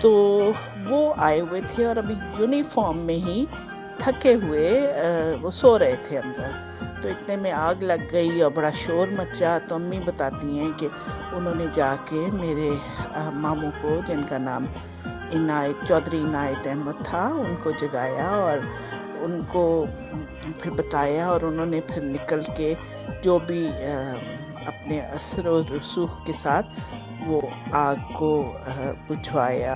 تو وہ آئے ہوئے تھے اور ابھی یونیفارم میں ہی تھکے ہوئے وہ سو رہے تھے اندر. تو اتنے میں آگ لگ گئی اور بڑا شور مچا. تو امی بتاتی ہیں کہ انہوں نے جا کے میرے ماموں کو، جن کا نام چودھری عنایت احمد تھا، ان کو جگایا اور ان کو پھر بتایا، اور انہوں نے پھر نکل کے جو بھی اپنے اثر و رسوخ کے ساتھ وہ آگ کو بجھوایا.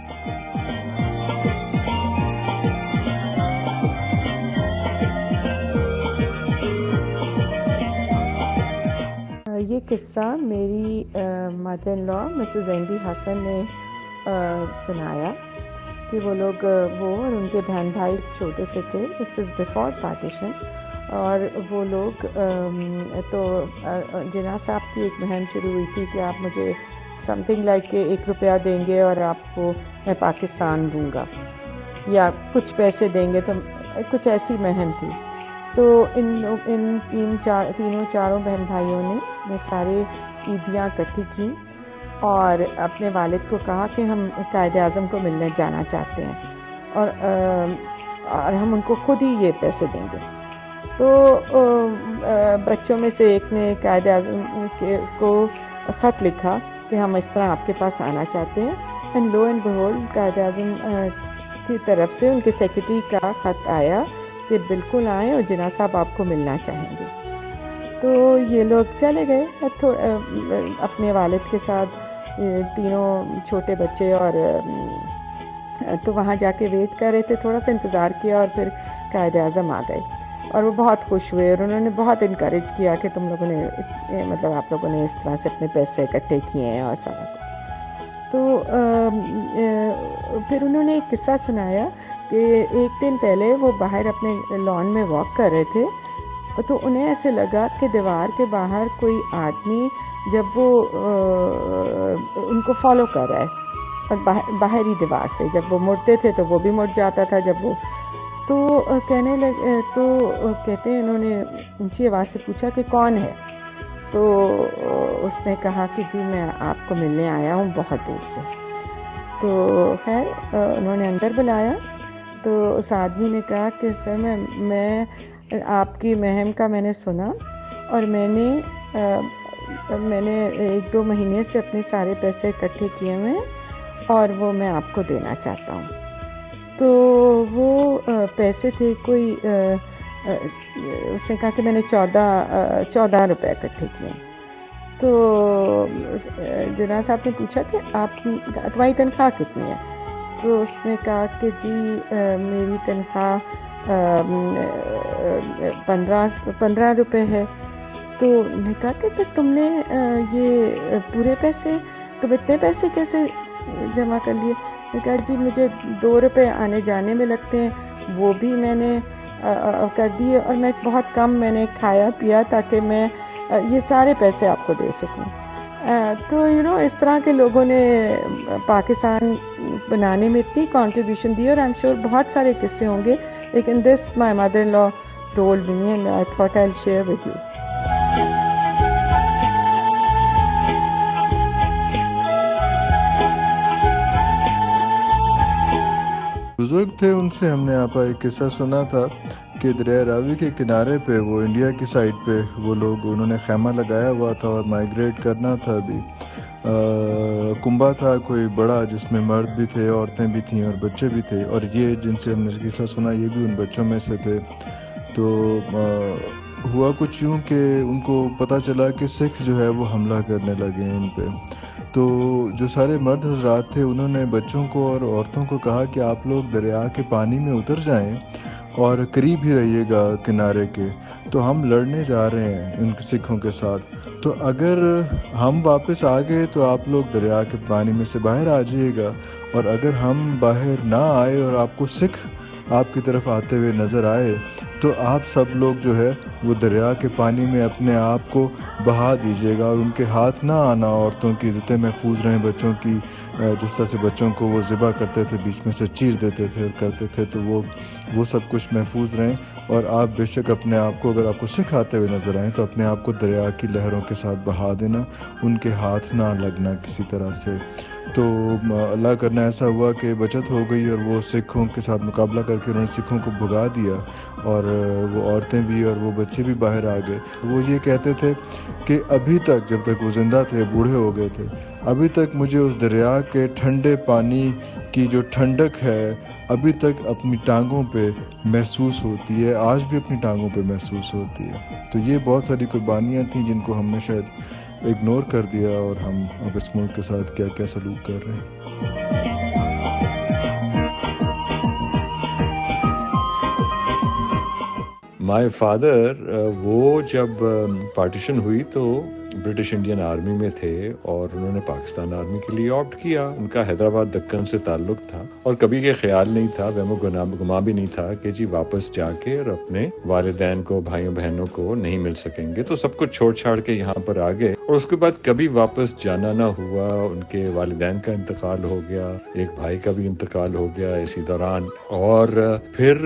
یہ قصہ میری mother in law Mrs Andy حسن نے سنایا کہ وہ لوگ وہ اور ان کے بہن بھائی چھوٹے سے تھے. دس از بیفور پارٹیشن. اور وہ لوگ تو جناح صاحب کی ایک مہم شروع ہوئی تھی کہ آپ مجھے سم تھنگ لائک ₹1 دیں گے اور آپ کو میں پاکستان دوں گا، یا کچھ پیسے دیں گے. تو کچھ ایسی مہم تھی. تو ان تینوں چاروں بہن بھائیوں نے سارے عیدیاں اکٹھی کی اور اپنے والد کو کہا کہ ہم قائد اعظم کو ملنے جانا چاہتے ہیں اور ہم ان کو خود ہی یہ پیسے دیں گے. تو بچوں میں سے ایک نے قائد اعظم کو خط لکھا کہ ہم اس طرح آپ کے پاس آنا چاہتے ہیں. And love and بیہولڈ Quaid Azam کی طرف سے ان کے سیکرٹری کا خط آیا کہ بالکل آئیں اور جناح صاحب آپ کو ملنا چاہیں گے. تو یہ لوگ چلے گئے اپنے والد کے ساتھ، تینوں چھوٹے بچے، اور تو وہاں جا کے ویٹ کر رہے تھے. تھوڑا سا انتظار کیا اور پھر قائد اعظم آ گئے اور وہ بہت خوش ہوئے اور انہوں نے بہت انکریج کیا کہ تم لوگوں نے مطلب آپ لوگوں نے اس طرح سے اپنے پیسے اکٹھے کیے ہیں اور سارا کچھ. تو پھر انہوں نے ایک قصہ سنایا کہ ایک دن پہلے وہ باہر اپنے لان میں واک کر رہے تھے تو انہیں ایسے لگا کہ دیوار کے باہر کوئی آدمی جب وہ ان کو فالو کر رہا ہے، اور باہری دیوار سے جب وہ مڑتے تھے تو وہ بھی مڑ جاتا تھا. جب وہ تو کہنے لگے، تو کہتے ہیں انہوں نے اونچی آواز سے پوچھا کہ کون ہے. تو اس نے کہا کہ جی میں آپ کو ملنے آیا ہوں بہت دور سے. تو خیر انہوں نے اندر بلایا تو اس آدمی نے کہا کہ سر میں آپ کی مہم کا میں نے سنا اور میں نے 1-2 مہینے سے اپنے سارے پیسے اکٹھے کیے ہوئے ہیں اور وہ میں آپ کو دینا چاہتا ہوں. تو وہ پیسے تھے کوئی اس نے کہا کہ میں نے 14 روپے اکٹھے کیے. تو جناح صاحب نے پوچھا کہ آپ تمہاری تنخواہ کتنی ہے؟ تو اس نے کہا کہ جی میری تنخواہ 15 روپے ہے. تو نے کہا کہ پھر تم نے یہ پورے پیسے، تم اتنے پیسے کیسے جمع کر لیے؟ نے کہا جی مجھے 2 روپے آنے جانے میں لگتے ہیں، وہ بھی میں نے کر دیے، اور میں بہت کم میں نے کھایا پیا تاکہ میں یہ سارے پیسے آپ کو دے سکوں. تو اس طرح کے لوگوں نے پاکستان بنانے میں اتنی کنٹریبیوشن دی، اور آئی ایم شیور بہت سارے قصے ہوں گے، لیکن this my mother in law told me and I thought I will share with you. بزرگ تھے، ان سے ہم نے آپا ایک قصہ سنا تھا کہ دریائے راوی کے کنارے پہ وہ انڈیا کی سائڈ پہ وہ لوگ انہوں نے خیمہ لگایا ہوا تھا اور مائیگریٹ کرنا تھا. ابھی کنبہ تھا کوئی بڑا جس میں مرد بھی تھے، عورتیں بھی تھیں اور بچے بھی تھے، اور یہ جن سے ہم نے قصہ سنا یہ بھی ان بچوں میں سے تھے. تو ہوا کچھ یوں کہ ان کو پتہ چلا کہ سکھ جو ہے وہ حملہ کرنے لگے ہیں ان پہ. تو جو سارے مرد حضرات تھے انہوں نے بچوں کو اور عورتوں کو کہا کہ آپ لوگ دریا کے پانی میں اتر جائیں اور قریب ہی رہیے گا کنارے کے، تو ہم لڑنے جا رہے ہیں ان سکھوں کے ساتھ. تو اگر ہم واپس آ گئے تو آپ لوگ دریا کے پانی میں سے باہر آ جائیے گا، اور اگر ہم باہر نہ آئے اور آپ کو سکھ آپ کی طرف آتے ہوئے نظر آئے تو آپ سب لوگ جو ہے وہ دریا کے پانی میں اپنے آپ کو بہا دیجیے گا، اور ان کے ہاتھ نہ آنا. عورتوں کی عزتیں محفوظ رہیں، بچوں کی جس طرح سے بچوں کو وہ ذبح کرتے تھے، بیچ میں سے چیر دیتے تھے اور کرتے تھے، تو وہ سب کچھ محفوظ رہیں. اور آپ بے شک اپنے آپ کو، اگر آپ کو سکھ آتے ہوئے نظر آئیں تو اپنے آپ کو دریا کی لہروں کے ساتھ بہا دینا، ان کے ہاتھ نہ لگنا کسی طرح سے. تو اللہ کرنا ایسا ہوا کہ بچت ہو گئی اور وہ سکھوں کے ساتھ مقابلہ کر کے انہوں نے سکھوں کو بھگا دیا، اور وہ عورتیں بھی اور وہ بچے بھی باہر آ گئے۔ وہ یہ کہتے تھے کہ ابھی تک، جب تک وہ زندہ تھے، بوڑھے ہو گئے تھے، ابھی تک مجھے اس دریا کے ٹھنڈے پانی کی جو ٹھنڈک ہے ابھی تک اپنی ٹانگوں پہ محسوس ہوتی ہے، آج بھی اپنی ٹانگوں پہ محسوس ہوتی ہے۔ تو یہ بہت ساری قربانیاں تھیں جن کو ہم نے شاید اگنور کر دیا، اور ہم اب اس ملک کے ساتھ کیا کیا سلوک کر رہے ہیں۔ مائی فادر وہ جب پارٹیشن ہوئی تو برٹش انڈین آرمی میں تھے، اور انہوں نے پاکستان آرمی کے لیے آپٹ کیا۔ ان کا حیدرآباد دکن سے تعلق تھا، اور کبھی یہ خیال نہیں تھا، وہم و گما بھی نہیں تھا کہ جی واپس جا کے اور اپنے والدین کو، بھائیوں بہنوں کو نہیں مل سکیں گے، تو سب کچھ چھوڑ چھاڑ کے یہاں پر آ گئے، اور اس کے بعد کبھی واپس جانا نہ ہوا۔ ان کے والدین کا انتقال ہو گیا، ایک بھائی کا بھی انتقال ہو گیا اسی دوران، اور پھر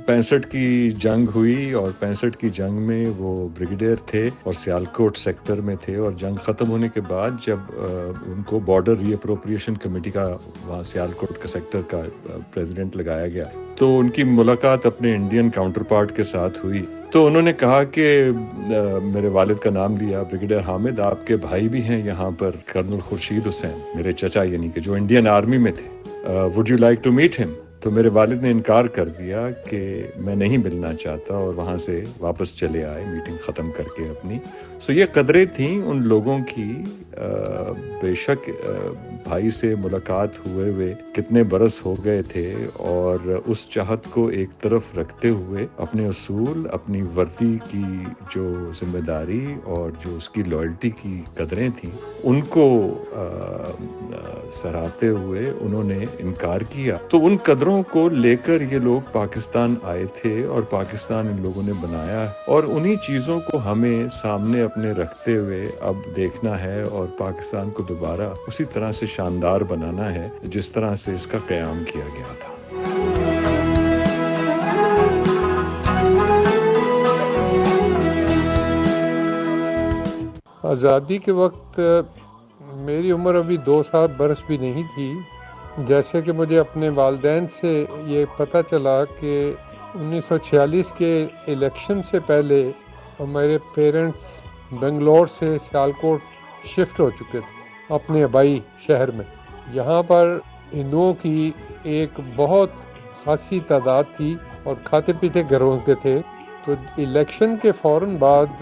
65 کی جنگ ہوئی، اور 65 کی جنگ میں وہ بریگیڈیئر تھے اور سیالکوٹ سیکٹر میں تھے، اور جنگ ختم ہونے کے بعد جب ان کو بارڈر ری اپروپریشن کمیٹی کا وہاں سیالکوٹ کا سیکٹر کا پریزیڈنٹ لگایا گیا، تو ان کی ملاقات اپنے انڈین کاؤنٹر پارٹ کے ساتھ ہوئی۔ تو انہوں نے کہا کہ میرے والد کا نام لیا، بریگیڈیئر حامد، آپ کے بھائی بھی ہیں یہاں پر، کرنل خورشید حسین، میرے چچا یعنی کہ جو انڈین آرمی میں تھے، would you like to meet ہم؟ تو میرے والد نے انکار کر دیا کہ میں نہیں ملنا چاہتا، اور وہاں سے واپس چلے آئے میٹنگ ختم کر کے اپنی۔ سو یہ قدریں تھیں ان لوگوں کی، بے شک بھائی سے ملاقات ہوئے کتنے برس ہو گئے تھے، اور اس چاہت کو ایک طرف رکھتے ہوئے اپنے اصول، اپنی وردی کی جو ذمہ داری اور جو اس کی لائلٹی کی قدریں تھیں، ان کو سراہتے ہوئے انہوں نے انکار کیا۔ تو ان قدروں کو لے کر یہ لوگ پاکستان آئے تھے، اور پاکستان ان لوگوں نے بنایا، اور انہی چیزوں کو ہمیں سامنے اپنے رکھتے ہوئے اب دیکھنا ہے، اور پاکستان کو دوبارہ اسی طرح سے شاندار بنانا ہے جس طرح سے اس کا قیام کیا گیا تھا۔ آزادی کے وقت میری عمر ابھی 2 برس بھی نہیں تھی، جیسے کہ مجھے اپنے والدین سے یہ پتہ چلا کہ 1946 کے الیکشن سے پہلے میرے پیرنٹس بنگلور سے سیالکوٹ شفٹ ہو چکے تھے اپنے آبائی شہر میں۔ یہاں پر ہندوؤں کی ایک بہت خاصی تعداد تھی، اور کھاتے پیتے گھروں کے تھے۔ تو الیکشن کے فوراً بعد،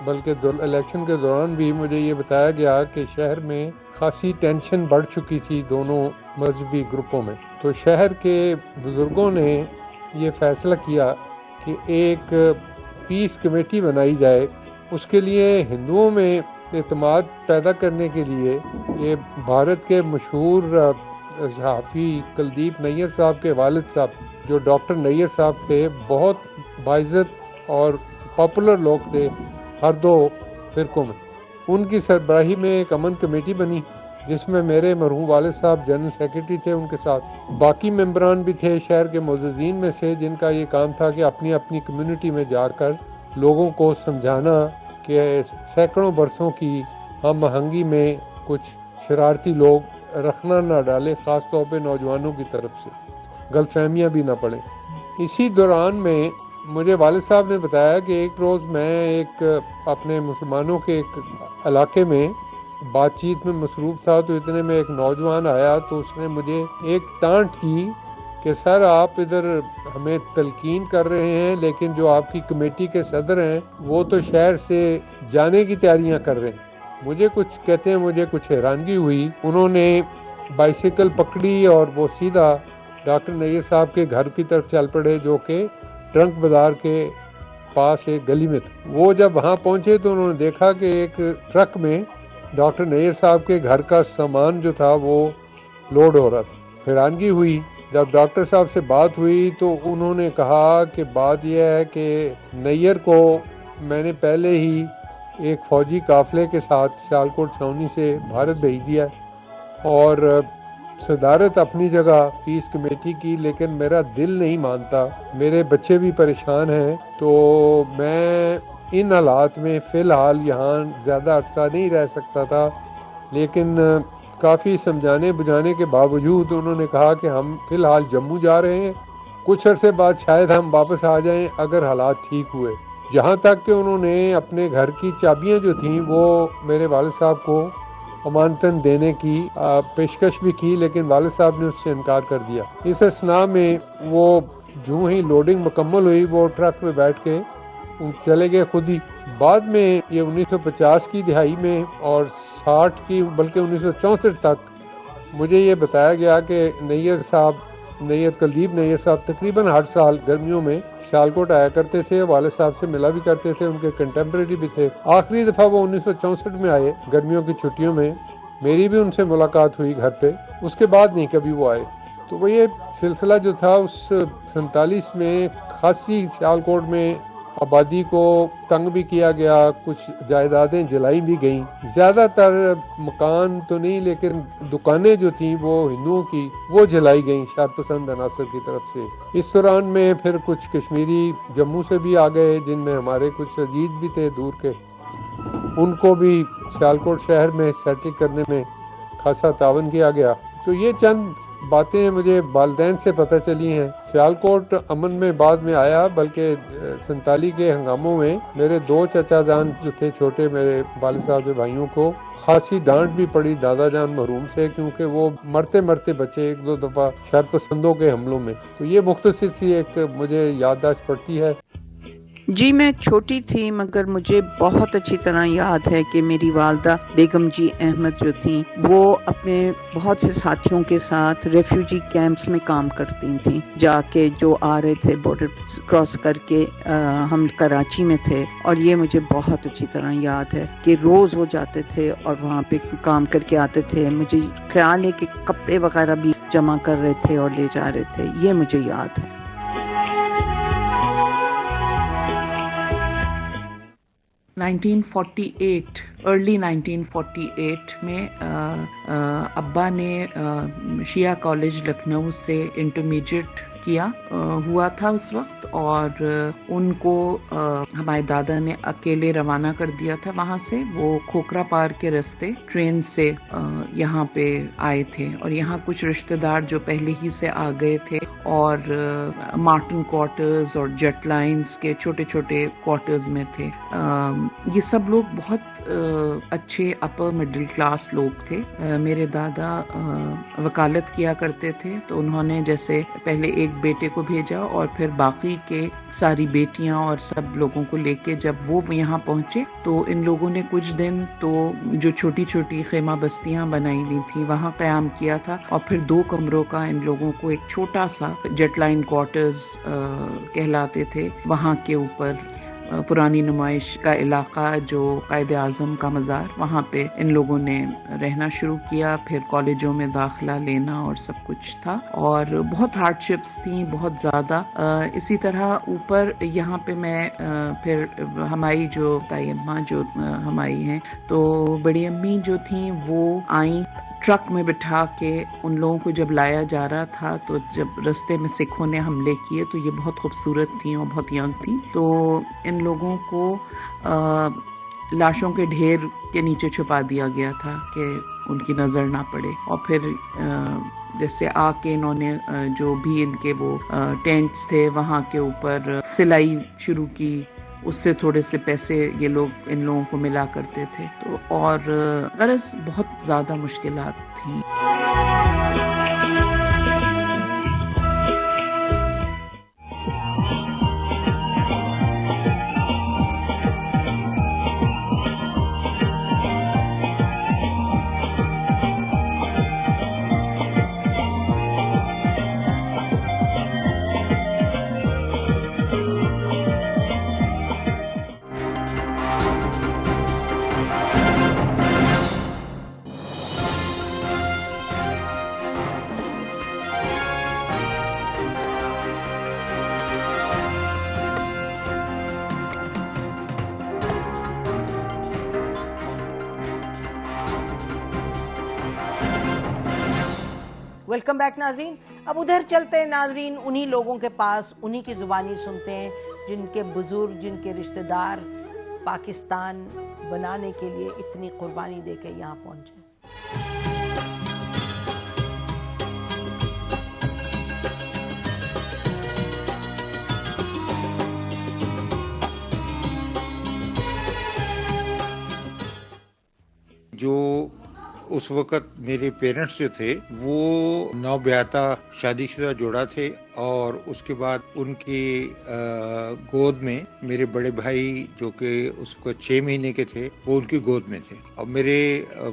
بلکہ الیکشن کے دوران بھی مجھے یہ بتایا گیا کہ شہر میں خاصی ٹینشن بڑھ چکی تھی دونوں مذہبی گروپوں میں۔ تو شہر کے بزرگوں نے یہ فیصلہ کیا کہ ایک پیس کمیٹی بنائی جائے۔ اس کے لیے ہندوؤں میں اعتماد پیدا کرنے کے لیے یہ بھارت کے مشہور صحافی کلدیپ نیر صاحب کے والد صاحب، جو ڈاکٹر نیر صاحب تھے، بہت باعزت اور پاپولر لوگ تھے ہر دو فرقوں میں، ان کی سربراہی میں ایک امن کمیٹی بنی، جس میں میرے مرحوم والد صاحب جنرل سیکرٹری تھے، ان کے ساتھ باقی ممبران بھی تھے شہر کے معززین میں سے، جن کا یہ کام تھا کہ اپنی اپنی کمیونٹی میں جا کر لوگوں کو سمجھانا کہ سینکڑوں برسوں کی ہم آہنگی میں کچھ شرارتی لوگ رخنا نہ ڈالے، خاص طور پہ نوجوانوں کی طرف سے غلط فہمیاں بھی نہ پڑیں۔ اسی دوران میں مجھے والد صاحب نے بتایا کہ ایک روز میں ایک اپنے مسلمانوں کے ایک علاقے میں بات چیت میں مصروف تھا، تو اتنے میں ایک نوجوان آیا، تو اس نے مجھے ایک ٹانٹ کی کہ سر آپ ادھر ہمیں تلقین کر رہے ہیں، لیکن جو آپ کی کمیٹی کے صدر ہیں وہ تو شہر سے جانے کی تیاریاں کر رہے ہیں۔ مجھے کچھ حیرانگی ہوئی۔ انہوں نے بائیسیکل پکڑی اور وہ سیدھا ڈاکٹر نیر صاحب کے گھر کی طرف چل پڑے، جو کہ ٹرنک بازار کے پاس ایک گلی میں تھا۔ وہ جب وہاں پہنچے تو انہوں نے دیکھا کہ ایک ٹرک میں ڈاکٹر نیر صاحب کے گھر کا سامان جو تھا وہ لوڈ ہو رہا تھا۔ حیرانگی ہوئی۔ جب ڈاکٹر صاحب سے بات ہوئی تو انہوں نے کہا کہ بات یہ ہے کہ نیر کو میں نے پہلے ہی ایک فوجی قافلے کے ساتھ سیالکوٹ چھاؤنی سے بھارت بھیج دیا، اور صدارت اپنی جگہ پیس کمیٹی کی، لیکن میرا دل نہیں مانتا، میرے بچے بھی پریشان ہیں، تو میں ان حالات میں فی الحال یہاں زیادہ عرصہ نہیں رہ سکتا تھا، لیکن کافی سمجھانے بجھانے کے باوجود انہوں نے کہا کہ ہم فی الحال جموں جا رہے ہیں، کچھ عرصے بعد شاید ہم واپس آ جائیں اگر حالات ٹھیک ہوئے. یہاں تک کہ انہوں نے اپنے گھر کی چابیاں جو تھیں وہ میرے والد صاحب کو امانتاً دینے کی پیشکش بھی کی، لیکن والد صاحب نے اس سے انکار کر دیا. اس اثناء میں وہ جو ہی لوڈنگ مکمل ہوئی وہ ٹرک میں بیٹھ کے چلے گئے خود ہی. بعد میں یہ 1950 کی دہائی میں اور 60 کی بلکہ 1964 تک مجھے یہ بتایا گیا کہ نیئر کلدیپ نیر صاحب تقریباً ہر سال گرمیوں میں سیالکوٹ آیا کرتے تھے، والد صاحب سے ملا بھی کرتے تھے، ان کے کنٹمپریری بھی تھے. آخری دفعہ وہ 1964 میں آئے گرمیوں کی چھٹیوں میں، میری بھی ان سے ملاقات ہوئی گھر پہ، اس کے بعد نہیں کبھی وہ آئے. تو وہ یہ سلسلہ جو تھا اس 47 میں خاصی سیالکوٹ میں آبادی کو تنگ بھی کیا گیا، کچھ جائیدادیں جلائی بھی گئیں. زیادہ تر مکان تو نہیں لیکن دکانیں جو تھیں وہ ہندوؤں کی وہ جلائی گئیں شرپسند عناصر کی طرف سے. اس دوران میں پھر کچھ کشمیری جموں سے بھی آ گئے جن میں ہمارے کچھ عزیز بھی تھے دور کے، ان کو بھی سیالکوٹ شہر میں سیٹل کرنے میں خاصا تعاون کیا گیا. تو یہ چند باتیں مجھے والدین سے پتہ چلی ہیں. سیالکوٹ امن میں بعد میں آیا، بلکہ 47 کے ہنگاموں میں میرے 2 چچا جان جو تھے چھوٹے میرے والد صاحب کے بھائیوں کو خاصی ڈانٹ بھی پڑی دادا جان مرحوم سے، کیونکہ وہ مرتے بچے 1-2 دفعہ شرپسندوں کے حملوں میں. تو یہ مختصر سی ایک مجھے یادداشت پڑتی ہے. جی میں چھوٹی تھی مگر مجھے بہت اچھی طرح یاد ہے کہ میری والدہ بیگم جی احمد جو تھیں وہ اپنے بہت سے ساتھیوں کے ساتھ ریفیوجی کیمپس میں کام کرتی تھیں، جا کے جو آ رہے تھے بارڈر کراس کر کے. ہم کراچی میں تھے اور یہ مجھے بہت اچھی طرح یاد ہے کہ روز وہ جاتے تھے اور وہاں پہ کام کر کے آتے تھے. مجھے خیال ہے کہ کپڑے وغیرہ بھی جمع کر رہے تھے اور لے جا رہے تھے، یہ مجھے یاد ہے. 1948 ارلی 1948 میں ابا نے شیعہ کالج لکھنؤ سے انٹرمیڈیٹ کیا ہوا تھا اس وقت، اور ان کو ہمارے دادا نے اکیلے روانہ کر دیا تھا وہاں سے. وہ کھوکھرا پار کے راستے ٹرین سے یہاں پہ آئے تھے، اور یہاں کچھ رشتہ دار جو پہلے ہی سے آ گئے تھے، اور مارٹن کوارٹرز اور جیٹ لائنز کے چھوٹے چھوٹے کوارٹرز میں تھے. یہ سب لوگ بہت اچھے اپر مڈل کلاس لوگ تھے. میرے دادا وکالت کیا کرتے تھے، تو انہوں نے جیسے پہلے ایک بیٹے کو بھیجا اور پھر باقی کے ساری بیٹیاں اور سب لوگوں کو لے کے جب وہ یہاں پہنچے تو ان لوگوں نے کچھ دن تو جو چھوٹی چھوٹی خیمہ بستیاں بنائی ہوئی تھیں وہاں قیام کیا تھا، اور پھر 2 کمروں کا ان لوگوں کو ایک چھوٹا سا جیٹ لائن کوارٹرز کہلاتے تھے وہاں کے اوپر پرانی نمائش کا علاقہ جو قائد اعظم کا مزار، وہاں پہ ان لوگوں نے رہنا شروع کیا. پھر کالجوں میں داخلہ لینا اور سب کچھ تھا، اور بہت ہارڈ شپس تھیں بہت زیادہ. اسی طرح اوپر یہاں پہ میں پھر ہماری جو تائی اماں جو ہماری ہیں، تو بڑی امی جو تھیں وہ آئیں ٹرک میں بٹھا کے. ان لوگوں کو جب لایا جا رہا تھا تو جب رستے میں سکھوں نے حملے کیے تو یہ بہت خوبصورت تھیں اور بہت ینگ تھیں، تو ان لوگوں کو لاشوں کے ڈھیر کے نیچے چھپا دیا گیا تھا کہ ان کی نظر نہ پڑے. اور پھر جیسے آ کے انہوں نے جو بھی ان کے وہ ٹینٹس تھے وہاں کے اوپر سلائی شروع کی، اس سے تھوڑے سے پیسے یہ لوگ ان لوگوں کو ملا کرتے تھے. تو اور غرض بہت زیادہ مشکلات تھیں. ویلکم بیک ناظرین. اب ادھر چلتے ہیں ناظرین انہی لوگوں کے پاس، انہی کی زبانی سنتے ہیں جن کے بزرگ، جن کے رشتہ دار پاکستان بنانے کے لیے اتنی قربانی دے کے یہاں پہنچے. اس وقت میرے پیرنٹس جو تھے وہ نوبیاہتا شادی شدہ جوڑا تھے، اور اس کے بعد ان کی گود میں میرے بڑے بھائی جو کہ اس کو 6 مہینے کے تھے وہ ان کی گود میں تھے، اور میرے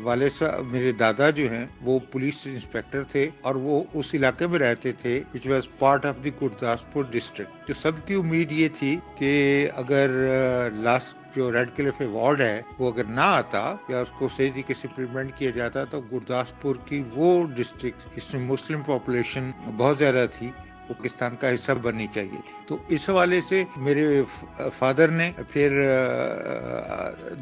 والد صاحب میرے دادا جو ہیں وہ پولیس انسپیکٹر تھے، اور وہ اس علاقے میں رہتے تھے which was part of the Gurdaspur district. تو سب کی امید یہ تھی کہ اگر لاسٹ جو ریڈ کلف ایوارڈ ہے وہ اگر نہ آتا یا اس کو صحیح طریقے سے امپلیمنٹ کیا جاتا تو گرداسپور کی وہ ڈسٹرکٹ جس میں مسلم پاپولیشن بہت زیادہ تھی وہ پاکستان کا حصہ بننی چاہیے تھی۔ تو اس حوالے سے میرے فادر نے پھر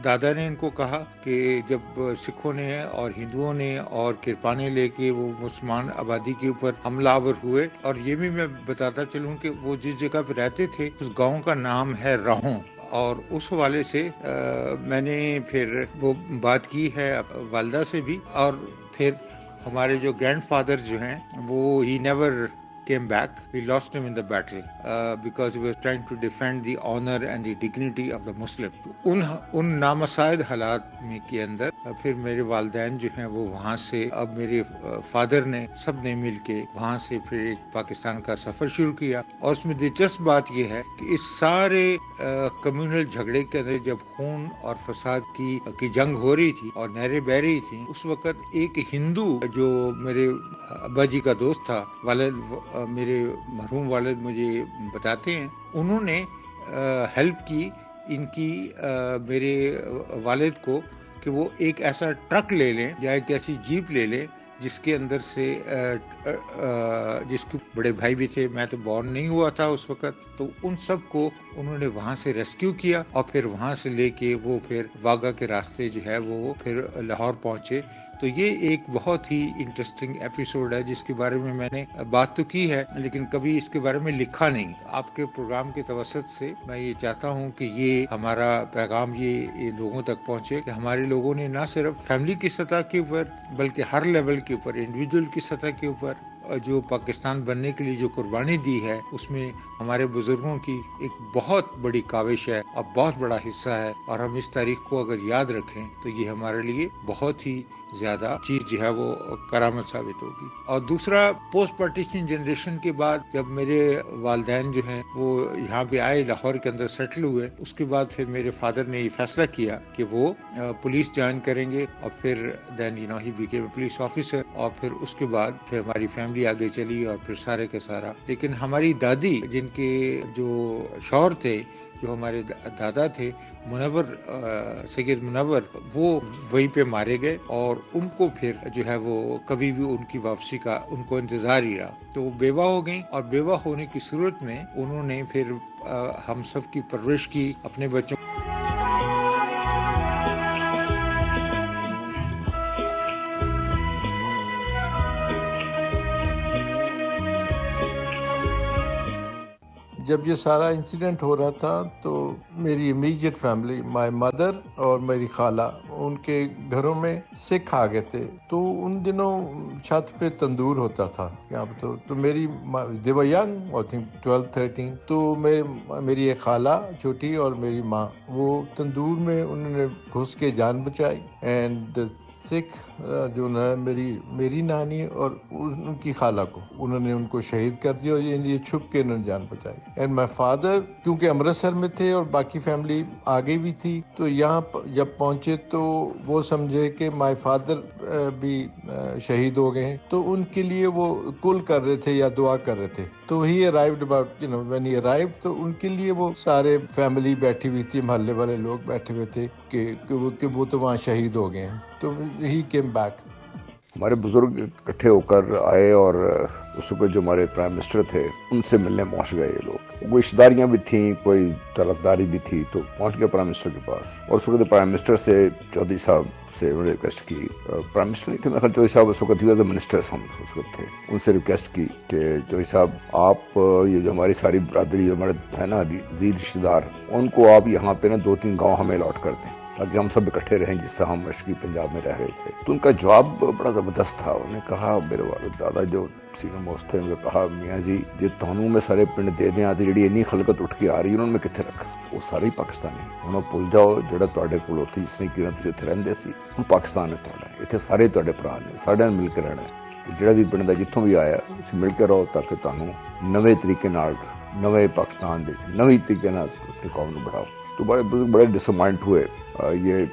دادا نے ان کو کہا کہ جب سکھوں نے اور ہندوؤں نے اور کرپانے لے کے وہ مسلمان آبادی کے اوپر حملہ آور ہوئے، اور یہ بھی میں بتاتا چلوں کہ وہ جس جگہ پہ رہتے تھے اس گاؤں کا نام ہے راہوں، اور اس حوالے سے میں نے پھر وہ بات کی ہے والدہ سے بھی، اور پھر ہمارے جو گرینڈ فادر جو ہیں وہ he never came back. We lost him in the battle because he was trying to defend the honor and the dignity of the Muslim. ان نامساعد حالات میں کے اندر پھر میرے والدین جو ہیں وہ وہاں سے، اب میرے فادر نے سب نے مل کے وہاں سے پھر ایک پاکستان کا سفر شروع کیا، اور اس میں دلچسپ بات یہ ہے کہ اس سارے کمیونل جھگڑے کے اندر جب خون اور فساد کی جنگ ہو رہی تھی اور نہریں بہ رہی تھیں، اس وقت ایک ہندو جو میرے ابا جی کا دوست تھا، میرے مرحوم والد مجھے بتاتے ہیں، انہوں نے ہیلپ کی ان کی میرے والد کو کہ وہ ایک ایسا ٹرک لے لیں یا ایک ایسی جیپ لے لیں جس کے اندر سے جس کے بڑے بھائی بھی تھے، میں تو بورن نہیں ہوا تھا اس وقت، تو ان سب کو انہوں نے وہاں سے ریسکیو کیا، اور پھر وہاں سے لے کے وہ پھر واگا کے راستے جو ہے وہ پھر لاہور پہنچے۔ تو یہ ایک بہت ہی انٹرسٹنگ ایپیسوڈ ہے جس کے بارے میں نے بات تو کی ہے لیکن کبھی اس کے بارے میں لکھا نہیں۔ آپ کے پروگرام کے توسط سے میں یہ چاہتا ہوں کہ یہ ہمارا پیغام یہ لوگوں تک پہنچے کہ ہمارے لوگوں نے نہ صرف فیملی کی سطح کے اوپر بلکہ ہر لیول کے اوپر، انڈیویجول کی سطح کے اوپر جو پاکستان بننے کے لیے جو قربانی دی ہے اس میں ہمارے بزرگوں کی ایک بہت بڑی کاوش ہے اور بہت بڑا حصہ ہے، اور ہم اس تاریخ کو اگر یاد رکھیں تو یہ ہمارے لیے بہت ہی زیادہ چیز جو ہے وہ کرامت ثابت ہوگی۔ اور دوسرا، پوسٹ پارٹیشن جنریشن کے بعد جب میرے والدین جو ہیں وہ یہاں پہ آئے، لاہور کے اندر سیٹل ہوئے، اس کے بعد پھر میرے فادر نے یہ فیصلہ کیا کہ وہ پولیس جوائن کریں گے، اور پھر دین ہی بیکیم پولیس آفیسر، اور پھر اس کے بعد پھر ہماری فیملی آگے چلی اور پھر سارے کا سارا۔ لیکن ہماری دادی جن کے جو شوہر تھے، جو ہمارے دادا تھے منور، سید منور، وہ وہیں پہ مارے گئے، اور ان کو پھر جو ہے وہ کبھی بھی ان کی واپسی کا ان کو انتظار ہی رہا، تو وہ بیوہ ہو گئیں، اور بیوہ ہونے کی صورت میں انہوں نے پھر ہم سب کی پرورش کی، اپنے بچوں جب یہ سارا انسیڈنٹ ہو رہا تھا تو میری امیجیٹ فیملی، مائی مدر اور میری خالہ، ان کے گھروں میں سکھ آ گئے تھے، تو ان دنوں چھت پہ تندور ہوتا تھا یہاں پہ، تو میری دے ور ینگ، آئی تھنک 12-13، تو میری ایک خالہ چھوٹی اور میری ماں، وہ تندور میں انہوں نے گھس کے جان بچائی، اینڈ سکھ جو میری نانی اور ان کی خالہ کو انہوں نے ان کو شہید کر دیا، اور یہ چھپ کے انہوں نے جان بچائی۔ اینڈ مائی فادر کیونکہ امرتسر میں تھے اور باقی فیملی آگے بھی تھی، تو یہاں جب پہنچے تو وہ سمجھے کہ مائی فادر بھی شہید ہو گئے ہیں، تو ان کے لیے وہ کل کر رہے تھے یا دعا کر رہے تھے۔ تو he arrived about when he arrived, تو ان کے لیے وہ سارے فیملی بیٹھی ہوئی تھی، محلے والے لوگ بیٹھے ہوئے تھے کہ وہ تو وہاں شہید ہو گئے ہیں، تو ہی کیم بیک۔ ہمارے بزرگ اکٹھے ہو کر آئے، اور اس وقت جو ہمارے پرائم منسٹر تھے ان سے ملنے پہنچ گئے یہ لوگ، کوئی رشتہ داریاں بھی تھیں، کوئی طرفداری بھی تھی، تو پہنچ گئے پرائم منسٹر کے پاس، اور اس وقت پرائم منسٹر سے چودھری صاحب سے انہوں نے ریکویسٹ کی، پرائم منسٹر نہیں تھے میرے خیال، چودھری صاحب اس وقت ہی منسٹرس ہم اس وقت تھے، ان سے ریکویسٹ کی کہ چودھری صاحب آپ یہ جو ہماری ساری برادری ہمارے ہے نا عزیز رشتہ دار، ان کو آپ یہاں پہ نا 2-3 گاؤں ہمیں الاٹ کر دیں، تاکہ ہم سب اکٹھے رہیں جس سے ہم مشرقی پنجاب میں رہ رہے تھے. تو ان کا جواب بڑا زبردست تھا. انہوں نے کہا, میرے والد دادا جو سینئر موسٹ تھے, انہوں نے کہا, میاں جی جی تھانوں میں سارے پنڈ دے دیں آتے جڑی اینی خلقت اٹھ کے آ رہی انہوں نے کتنے رکھا, وہ سارے ہی پاکستانی. انہوں بھول جاؤ جڑا تواڈے کول اوتھے جس نے کیڑا تسی اتنے رہندے سی, ہن پاکستان ہے تہاڈا, اتنے سارے تواڈے بھرا نے, سارے مل کے رہنا ہے. جڑا بھی پنڈ دا جتوں بھی آیا تسی مل کے رہو تاکہ تانوں نویں طریقے نال نویں پاکستان دے نویں طریقے نال اپنی قوم نوں بڑھاؤ. تو بڑے بزرگ بڑے ڈسمائنٹ ہوئے یہ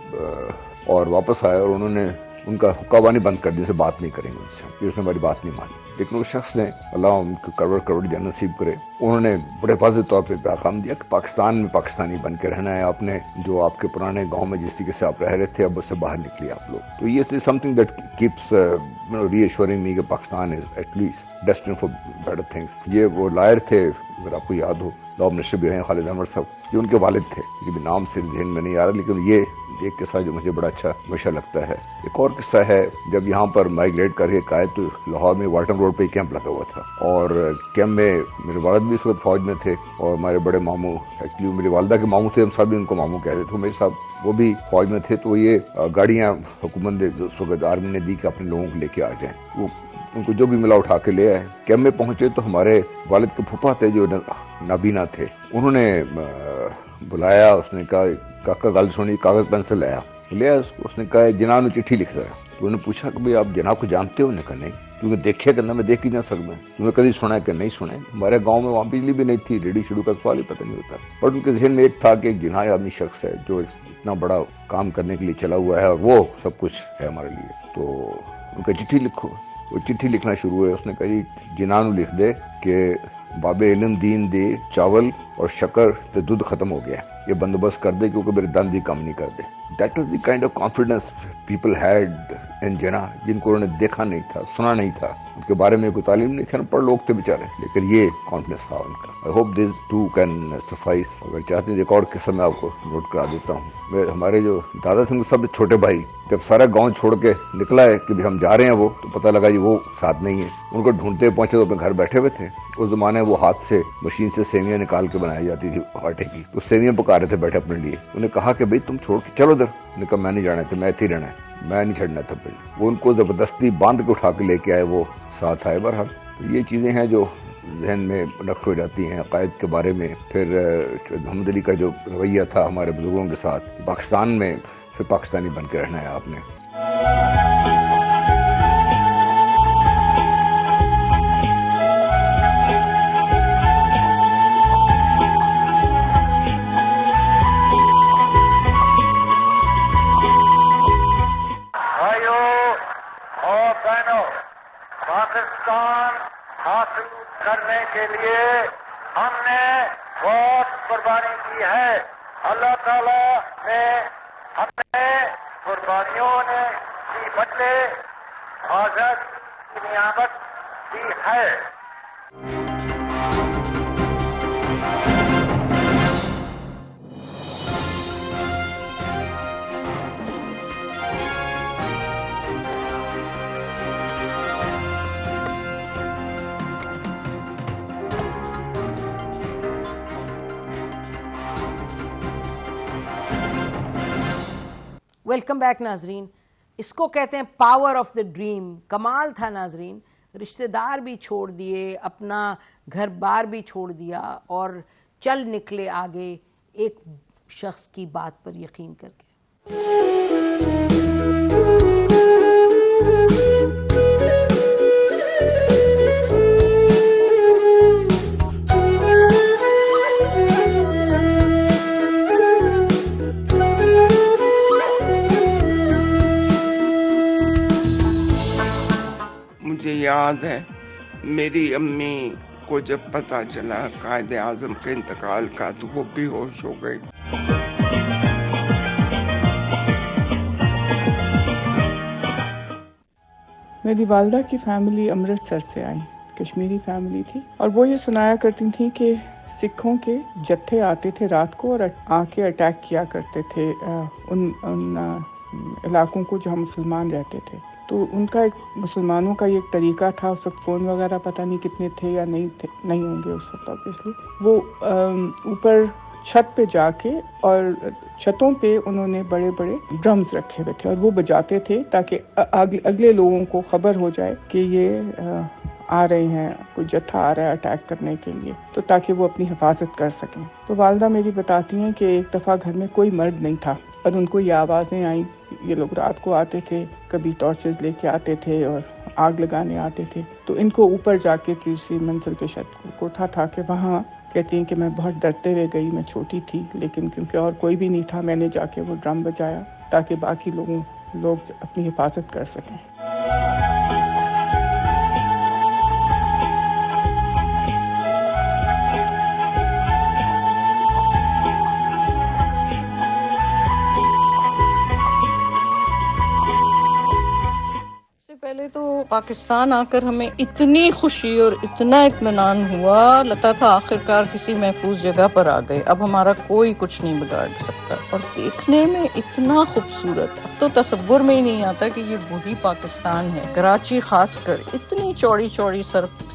اور واپس آئے, اور انہوں نے ان کا حکا بانی بند کر دی, سے بات نہیں کریں گے ان سے, کہ اس نے ہماری بات نہیں مانی. لیکن اس شخص نے, اللہ ان کو کروڑ جنت نصیب کرے, انہوں نے بڑے واضح طور پہ پیغام دیا کہ پاکستان میں پاکستانی بن کے رہنا ہے. آپ نے جو آپ کے پرانے گاؤں میں جس طریقے سے آپ رہ رہے تھے, اب اس سے باہر نکلیے آپ لوگ. تو یہ something that keeps reassuring me کہ Pakistan is at least destined for better things. یہ وہ لائر تھے, اگر آپ کو یاد ہو, لاء منسٹر بھی ہیں خالد احمد صاحب, یہ ان کے والد تھے. یہ نام سے ذہن میں نہیں آ رہا, لیکن یہ ایک قصہ جو مجھے بڑا اچھا ہمیشہ لگتا ہے. ایک اور قصہ ہے, جب یہاں پر مائیگریٹ کر کے آئے تو لاہور میں والٹن روڈ پہ کیمپ لگا ہوا تھا, اور کیمپ میں میرے والد بھی اس وقت فوج میں تھے, اور ہمارے بڑے ماموں, ایکچولی میری والدہ کے ماموں تھے, ہم سب ان کو ماموں کہتے تھے, میرے صاحب وہ بھی فوج میں تھے. تو یہ گاڑیاں حکومت نے اس وقت آرمی نے دی کہ اپنے لوگوں کو لے کے آ جائیں. وہ ان کو جو بھی ملا اٹھا کے لے آئے. کیمپ میں پہنچے تو ہمارے والد کے پھوپھا تھے جو نابینا تھے, انہوں نے بلایا. اس نے کہا, کاکا گل سنی, کاغذ پینسل لیا. اس نے کہا, جناب نے چٹھی لکھ رہا ہے. تو انہوں نے پوچھا کہ بھئی آپ جناب کو جانتے ہو؟ نے کہا نہیں. کیونکہ دیکھے کرنا میں دیکھ ہی نہ سکتا, تمہیں کبھی سنا ہے کہ نہیں سنا ہے. ہمارے گاؤں میں وہاں بجلی بھی نہیں تھی, ریڈی شیڈو کا سوال ہی پتہ نہیں ہوتا. بٹ ان کے ذہن میں ایک تھا کہ ایک جناح آدمی شخص ہے جو اتنا بڑا کام کرنے کے لیے چلا ہوا ہے, اور وہ سب کچھ ہے ہمارے لیے. تو ان کا چٹھی لکھو. وہ چٹھی لکھنا شروع ہوئے. اس نے کہا, جی جناح نو لکھ دے کہ باب علم دین دے چاول اور شکر تے دودھ ختم ہو گیا, یہ بندوبست کر دے, کیونکہ میرے دند ہی کام نہیں کرتے. That was the kind of confidence people had in Jinnah, جن کو انہوں نے دیکھا نہیں تھا, سنا نہیں تھا, ان کے بارے میں کوئی تعلیم نہیں تھی, پڑھ لوگ تھے بیچارے, لیکن یہ کانفیڈنس تھا ان کا. I hope this too can suffice. اگر چاہتے ہیں ایک اور قصہ میں آپ کو نوٹ کرا دیتا ہوں. ہمارے جو دادا تھے سب چھوٹے بھائی, جب سارا گاؤں چھوڑ کے نکلا ہے کہ ہم جا رہے ہیں, وہ تو پتہ لگا جی وہ ساتھ نہیں ہے. ان کو ڈھونڈتے پہنچے تو اپنے گھر بیٹھے ہوئے تھے. اس زمانے وہ ہاتھ سے مشین سے سیویاں نکال کے بنائی جاتی تھی آٹے کی, تو سیویاں پکا رہے تھے بیٹھے اپنے لیے. انہیں کہا کہ بھئی تم چھوڑ کے چلو ادھر. انہوں نے کہا میں نہیں جانا تھا, میں اتنے ہی رہنا ہے, میں نہیں چھڑنا تھا. پہلے وہ ان کو زبردستی باندھ کے اٹھا کے لے کے آئے, وہ ساتھ آئے. بہرحال تو یہ چیزیں ہیں جو ذہن میں نقش ہو جاتی ہیں عقائد کے بارے میں. پھر محمد علی کا جو رویہ تھا ہمارے بزرگوں کے ساتھ, پاکستان میں پھر پاکستانی بن کے رہنا ہے آپ نے. پاکستان حاصل کرنے کے لیے ہم نے بہت قربانی کی ہے. اللہ تعالیٰ نے ہمیں قربانیوں نے کی بدلے آزاد کی نعمت دی ہے. ویلکم بیک ناظرین. اس کو کہتے ہیں پاور آف دا ڈریم. کمال تھا ناظرین, رشتہ دار بھی چھوڑ دیے, اپنا گھر بار بھی چھوڑ دیا, اور چل نکلے آگے ایک شخص کی بات پر یقین کر کے. مجھے یاد ہے میری امی کو جب پتہ چلا قائد اعظم کے انتقال کا تو وہ بے ہوش ہو گئی. میری والدہ کی فیملی امرتسر سے آئی, کشمیری فیملی تھی, اور وہ یہ سنایا کرتی تھیں کہ سکھوں کے جتھے آتے تھے رات کو اور آ کے اٹیک کیا کرتے تھے ان علاقوں کو جہاں مسلمان رہتے تھے. تو ان کا ایک مسلمانوں کا یہ ایک طریقہ تھا. اس وقت فون وغیرہ پتہ نہیں کتنے تھے یا نہیں ہوں گے اس وقت, آبویسلی وہ اوپر چھت پہ جا کے، اور چھتوں پہ انہوں نے بڑے بڑے ڈرمز رکھے ہوئے تھے اور وہ بجاتے تھے تاکہ اگلے لوگوں کو خبر ہو جائے کہ یہ آ رہے ہیں، کوئی جتھا آ رہا ہے اٹیک کرنے کے لیے، تو تاکہ وہ اپنی حفاظت کر سکیں۔ تو والدہ میری بتاتی ہیں کہ ایک دفعہ گھر میں کوئی مرد نہیں تھا اور ان کو یہ آوازیں آئیں، یہ لوگ رات کو آتے تھے، کبھی ٹارچز لے کے آتے تھے اور آگ لگانے آتے تھے، تو ان کو اوپر جا کے تیسری منزل پہ کوٹھا تھا کہ وہاں کہتی ہیں کہ میں بہت ڈرتے ہوئے گئی، میں چھوٹی تھی لیکن کیونکہ اور کوئی بھی نہیں تھا میں نے جا کے وہ ڈرم بجایا تاکہ باقی لوگ اپنی حفاظت کر سکیں۔ پہلے تو پاکستان آ کر ہمیں اتنی خوشی اور اتنا اطمینان ہوا، لگتا تھا آخرکار کسی محفوظ جگہ پر آ گئے، اب ہمارا کوئی کچھ نہیں بگاڑ سکتا، اور دیکھنے میں اتنا خوبصورت، اب تو تصور میں ہی نہیں آتا کہ یہ وہی پاکستان ہے۔ کراچی خاص کر اتنی چوڑی چوڑی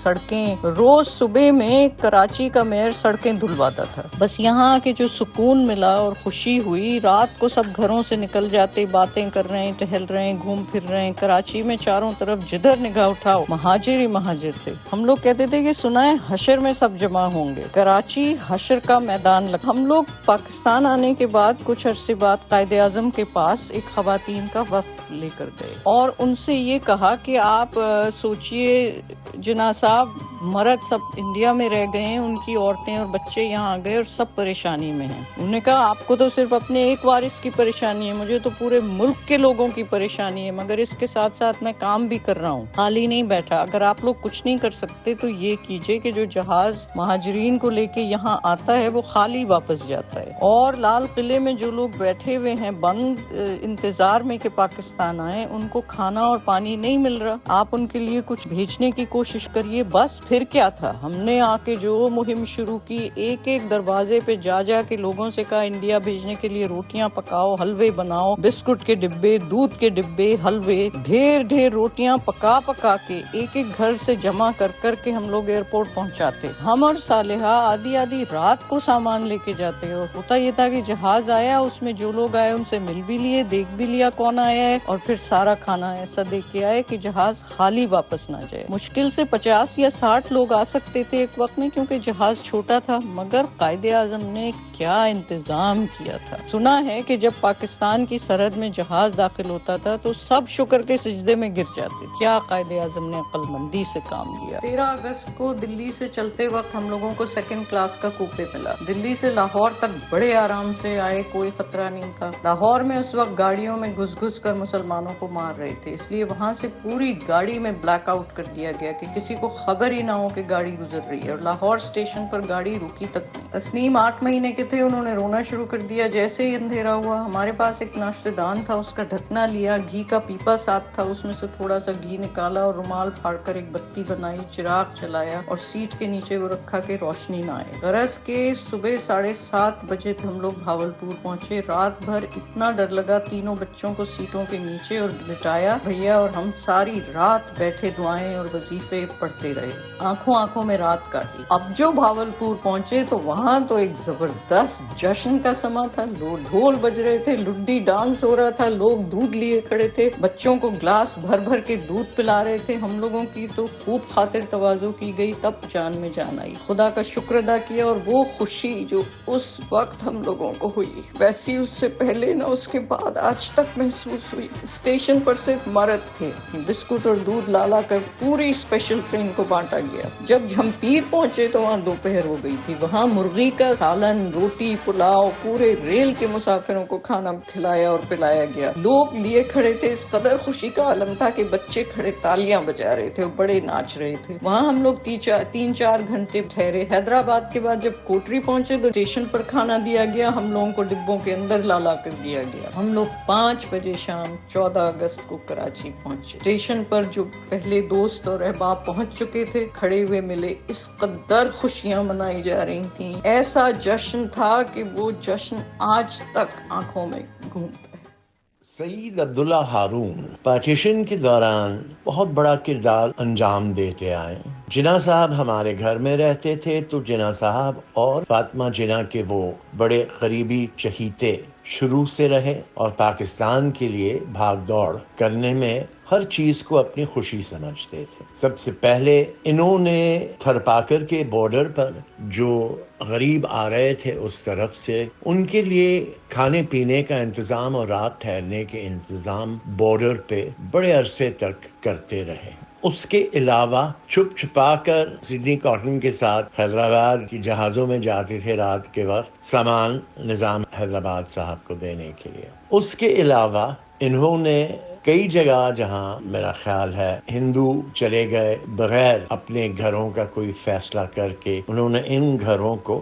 سڑکیں، روز صبح میں کراچی کا میئر سڑکیں دھلواتا تھا، بس یہاں کے جو سکون ملا اور خوشی ہوئی، رات کو سب گھروں سے نکل جاتے، باتیں کر رہے ہیں، ٹہل رہے ہیں، گھوم پھر رہے ہیں۔ کراچی میں چاروں طرف جدھر نگاہ اٹھاؤ مہاجر ہی مہاجر تھے۔ ہم لوگ کہتے تھے کہ سنا ہے حشر میں سب جمع ہوں گے، کراچی حشر کا میدان لگا۔ ہم لوگ پاکستان آنے کے بعد کچھ عرصے بعد قائد اعظم کے پاس ایک خواتین کا وفد لے کر گئے اور ان سے یہ کہا کہ آپ سوچئے جناح صاحب، مرد سب انڈیا میں رہ گئے ہیں، ان کی عورتیں اور بچے یہاں آ گئے اور سب پریشانی میں ہیں۔ انہوں نے کہا آپ کو تو صرف اپنے ایک وارث کی پریشانی ہے، مجھے تو پورے ملک کے لوگوں کی پریشانی ہے، مگر اس کے ساتھ ساتھ میں کام بھی کر رہا ہوں، خالی نہیں بیٹھا۔ اگر آپ لوگ کچھ نہیں کر سکتے تو یہ کیجئے کہ جو جہاز مہاجرین کو لے کے یہاں آتا ہے وہ خالی واپس جاتا ہے، اور لال قلعے میں جو لوگ بیٹھے ہوئے ہیں بند انتظار میں کہ پاکستان آئیں، ان کو کھانا اور پانی نہیں مل رہا، آپ ان کے لیے کچھ بھیجنے کی کوشش کریے۔ بس پھر کیا تھا، ہم نے آ کے جو مہم شروع کی، ایک ایک دروازے پہ جا کے لوگوں سے کہا انڈیا بھیجنے کے لیے روٹیاں پکاؤ، حلوے بناؤ، بسکٹ کے ڈبے، دودھ کے ڈبے، حلوے، ڈھیر روٹیاں پکا کے ایک ایک گھر سے جمع کر کے ہم لوگ ایئرپورٹ پہنچاتے۔ ہم اور صالحہ آدھی رات کو سامان لے کے جاتے، اور ہوتا یہ تھا کہ جہاز آیا، اس میں جو لوگ آئے ان سے مل بھی لیے، دیکھ بھی لیا کون آیا ہے، اور پھر سارا کھانا ایسا دے کے آئے کہ جہاز خالی واپس نہ جائے۔ مشکل سے 50 یا 60 لوگ آ سکتے تھے ایک وقت میں کیونکہ جہاز چھوٹا تھا، مگر قائد اعظم نے کیا انتظام کیا تھا۔ سنا ہے کہ جب پاکستان کی سرحد میں جہاز داخل ہوتا تھا تو سب شکر کے سجدے میں گر جاتے۔ کیا قائد اعظم نے عقل مندی سے کام لیا۔ 13 اگست کو دلی سے چلتے وقت ہم لوگوں کو 2nd کلاس کا کوپے ملا۔ دلی سے لاہور تک بڑے آرام سے آئے، کوئی خطرہ نہیں تھا۔ لاہور میں اس وقت گاڑیوں میں گھس کر مسلمانوں کو مار رہے تھے، اس لیے وہاں سے پوری گاڑی میں بلیک آؤٹ کر دیا گیا کہ کسی کو خبر ہی نہ ہو کہ گاڑی گزر رہی ہے، اور لاہور اسٹیشن پر گاڑی رکی تک نہیں۔ تسنیم 8 مہینے کے تھے، انہوں نے رونا شروع کر دیا جیسے ہی اندھیرا ہوا۔ ہمارے پاس ایک ناشتے دان تھا، اس کا ڈھکنا لیا، گھی کا پیپا ساتھ تھا، اس میں سے تھوڑا سا گھی نکالا اور رومال پھاڑ کر ایک بتی بنائی، چراغ چلایا اور سیٹ کے نیچے وہ رکھا کہ روشنی نہ آئے۔ غرض کے صبح 7:30 بجے ہم لوگ بھاولپور پہنچے۔ رات بھر اتنا ڈر لگا، تینوں بچوں کو سیٹوں کے نیچے اور لٹایا بھیا، اور ہم ساری رات بیٹھے دعائیں اور وظیفے پڑھتے رہے، آنکھوں میں رات کاٹی۔ اب جو بھاولپور پہنچے تو وہاں تو ایک زبردست جشن کا سما تھا، ڈھول بج رہے تھے، لڈی ڈانس ہو رہا تھا، لوگ دودھ لیے کھڑے تھے، بچوں کو گلاس بھر کے دودھ پلا رہے تھے۔ ہم لوگوں کی تو خوب خاطر تواضع کی گئی، تب جان میں جان آئی، خدا کا شکر ادا کیا، اور وہ خوشی جو اس وقت ہم لوگوں کو ہوئی ویسی اس سے پہلے نہ اس کے بعد آج تک محسوس ہوئی۔ اسٹیشن پر صرف مرد تھے، بسکٹ اور دودھ لا کر پوری اسپیشل ٹرین کو بانٹا گیا۔ جب ہم پیر پہنچے تو وہاں دوپہر ہو گئی تھی، وہاں مرغی کا سالن، روٹی، پلاؤ، پورے ریل کے مسافروں کو کھانا کھلایا اور پلایا گیا۔ لوگ لیے کھڑے تھے، اس قدر خوشی کا عالم تھا کہ بچے کھڑے تالیاں بجا رہے تھے اور بڑے ناچ رہے تھے۔ وہاں ہم لوگ 3-4 گھنٹے ٹھہرے۔ حیدرآباد کے بعد جب کوٹری پہنچے تو اسٹیشن پر کھانا دیا گیا، ہم لوگوں کو ڈبوں کے اندر لا کر دیا گیا۔ ہم لوگ 5 بجے شام 14 اگست کو کراچی پہنچے۔ اسٹیشن پر جو پہلے دوست اور احباب پہنچ چکے تھے کھڑے ہوئے ملے، اس قدر خوشیاں منائی جا رہی تھیں، ایسا جشن تھا کہ وہ جشن آج تک آنکھوں میں گھومتا ہے۔ سعید عبداللہ ہارون پارٹیشن کے دوران بہت بڑا کردار انجام دیتے آئے. جناح صاحب ہمارے گھر میں رہتے تھے تو جناح صاحب اور فاطمہ جناح کے وہ بڑے قریبی چہیتے شروع سے رہے اور پاکستان کے لیے بھاگ دوڑ کرنے میں ہر چیز کو اپنی خوشی سمجھتے تھے. سب سے پہلے انہوں نے تھرپاکر کے بارڈر پر جو غریب آ رہے تھے اس طرف سے ان کے لیے کھانے پینے کا انتظام اور رات ٹھہرنے کے انتظام بارڈر پہ بڑے عرصے تک کرتے رہے. اس کے علاوہ چھپ چھپا کر سڈنی کاٹن کے ساتھ حیدرآباد کی جہازوں میں جاتے تھے رات کے وقت سامان نظام حیدرآباد صاحب کو دینے کے لیے. اس کے علاوہ انہوں نے کئی جگہ جہاں میرا خیال ہے ہندو چلے گئے بغیر اپنے گھروں کا کوئی فیصلہ کر کے انہوں نے ان گھروں کو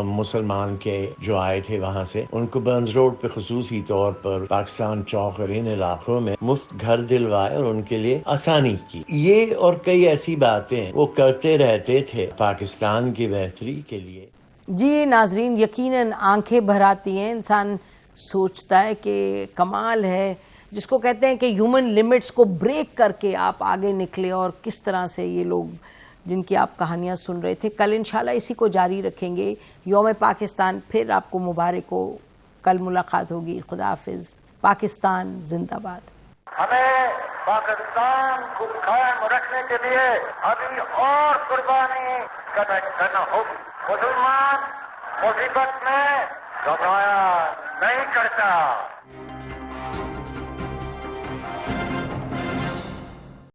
مسلمان کے جو آئے تھے وہاں سے ان کو برنز روڈ پہ خصوصی طور پر پاکستان چوک اور ان علاقوں میں مفت گھر دلوائے اور ان کے لیے آسانی کی. یہ اور کئی ایسی باتیں وہ کرتے رہتے تھے پاکستان کی بہتری کے لیے. جی ناظرین، یقیناً آنکھیں بھر آتی ہیں. انسان سوچتا ہے کہ کمال ہے جس کو کہتے ہیں کہ ہیومن لمٹس کو بریک کر کے آپ آگے نکلے، اور کس طرح سے یہ لوگ جن کی آپ کہانیاں سن رہے تھے. کل انشاءاللہ اسی کو جاری رکھیں گے. یوم پاکستان پھر آپ کو مبارک ہو. کل ملاقات ہوگی. خدا حافظ. پاکستان زندہ باد. ہمیں پاکستان کو قائم رکھنے کے لیے ابھی اور قربانی کرنا ہوگی. مسلمان مصیبت میں گھبرایا نہیں کرتا.